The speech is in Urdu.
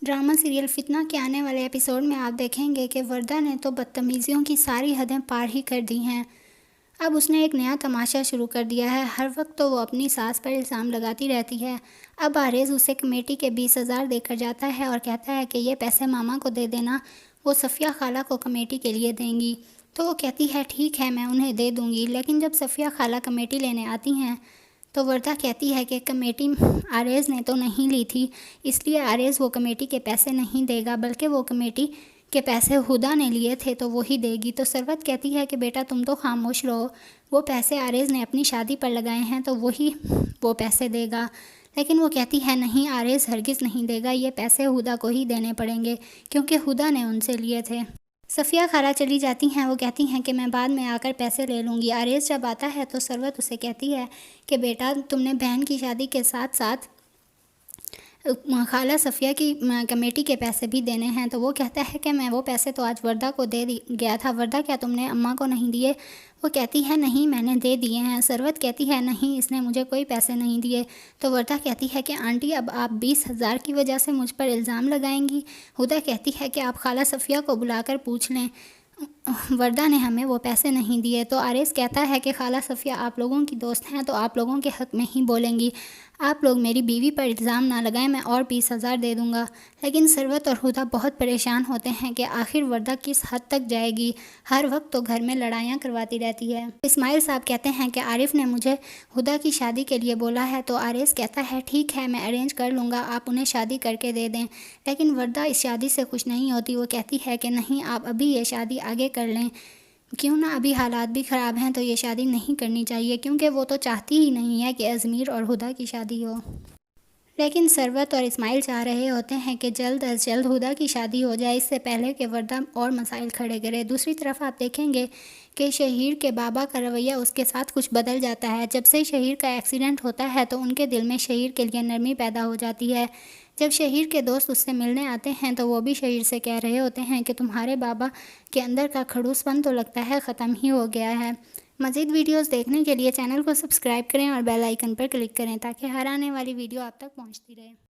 ڈرامہ سیریل فتنہ کے آنے والے ایپیسوڈ میں آپ دیکھیں گے کہ وردہ نے تو بدتمیزیوں کی ساری حدیں پار ہی کر دی ہیں۔ اب اس نے ایک نیا تماشا شروع کر دیا ہے۔ ہر وقت تو وہ اپنی ساس پر الزام لگاتی رہتی ہے۔ اب عارض اسے کمیٹی کے 20,000 دے کر جاتا ہے اور کہتا ہے کہ یہ پیسے ماما کو دے دینا، وہ صفیہ خالہ کو کمیٹی کے لیے دیں گی۔ تو وہ کہتی ہے ٹھیک ہے میں انہیں دے دوں گی، لیکن جب صفیہ خالہ کمیٹی لینے آتی ہیں تو وردہ کہتی ہے کہ کمیٹی عارض نے تو نہیں لی تھی، اس لیے عارض وہ کمیٹی کے پیسے نہیں دے گا، بلکہ وہ کمیٹی کے پیسے ہدیٰ نے لیے تھے تو وہی دے گی۔ تو ثروت کہتی ہے کہ بیٹا تم تو خاموش رہو، وہ پیسے عارض نے اپنی شادی پر لگائے ہیں تو وہی وہ پیسے دے گا۔ لیکن وہ کہتی ہے نہیں، عارض ہرگز نہیں دے گا، یہ پیسے ہدیٰ کو ہی دینے پڑیں گے کیونکہ ہدیٰ نے ان سے لیے تھے۔ صفیہ خالہ چلی جاتی ہیں، وہ کہتی ہیں کہ میں بعد میں آ کر پیسے لے لوں گی۔ عارض جب آتا ہے تو ثروت اسے کہتی ہے کہ بیٹا تم نے بہن کی شادی کے ساتھ ساتھ خالہ صفیہ کی کمیٹی کے پیسے بھی دینے ہیں۔ تو وہ کہتا ہے کہ میں وہ پیسے تو آج وردہ کو دے گیا تھا، وردہ کیا تم نے اماں کو نہیں دیے؟ وہ کہتی ہے نہیں میں نے دے دیے ہیں۔ ثروت کہتی ہے نہیں، اس نے مجھے کوئی پیسے نہیں دیے۔ تو وردہ کہتی ہے کہ آنٹی اب آپ 20,000 کی وجہ سے مجھ پر الزام لگائیں گی؟ ہدیٰ کہتی ہے کہ آپ خالہ صفیہ کو بلا کر پوچھ لیں، وردہ نے ہمیں وہ پیسے نہیں دیے۔ تو عارض کہتا ہے کہ خالہ صفیہ آپ لوگوں کی دوست ہیں تو آپ لوگوں کے حق میں ہی بولیں گی، آپ لوگ میری بیوی پر الزام نہ لگائیں، میں اور 20,000 دے دوں گا۔ لیکن ثروت اور ہدیٰ بہت پریشان ہوتے ہیں کہ آخر وردہ کس حد تک جائے گی، ہر وقت تو گھر میں لڑائیاں کرواتی رہتی ہے۔ اسماعیل صاحب کہتے ہیں کہ عارف نے مجھے ہدیٰ کی شادی کے لیے بولا ہے۔ تو عارض کہتا ہے ٹھیک ہے میں ارینج کر لوں گا، آپ انہیں شادی کر کے دے دیں۔ لیکن وردہ اس شادی سے خوش نہیں ہوتی، وہ کہتی ہے کہ نہیں آپ ابھی یہ شادی آگے کر لیں، کیوں نہ ابھی حالات بھی خراب ہیں تو یہ شادی نہیں کرنی چاہیے، کیونکہ وہ تو چاہتی ہی نہیں ہے کہ اضمیر اور ہدیٰ کی شادی ہو۔ لیکن ثروت اور اسماعیل چاہ رہے ہوتے ہیں کہ جلد از جلد ہدیٰ کی شادی ہو جائے، اس سے پہلے کہ وردہ اور مسائل کھڑے کرے۔ دوسری طرف آپ دیکھیں گے کہ شہیر کے بابا کا رویہ اس کے ساتھ کچھ بدل جاتا ہے۔ جب سے شہیر کا ایکسیڈنٹ ہوتا ہے تو ان کے دل میں شہیر کے لیے نرمی پیدا ہو جاتی ہے۔ جب شہیر کے دوست اس سے ملنے آتے ہیں تو وہ بھی شہیر سے کہہ رہے ہوتے ہیں کہ تمہارے بابا کے اندر کا کھڑوس پن تو لگتا ہے ختم ہی ہو گیا ہے۔ مزید ویڈیوز دیکھنے کے لیے چینل کو سبسکرائب کریں اور بیل آئیکن پر کلک کریں تاکہ ہر آنے والی ویڈیو آپ تک پہنچتی رہے۔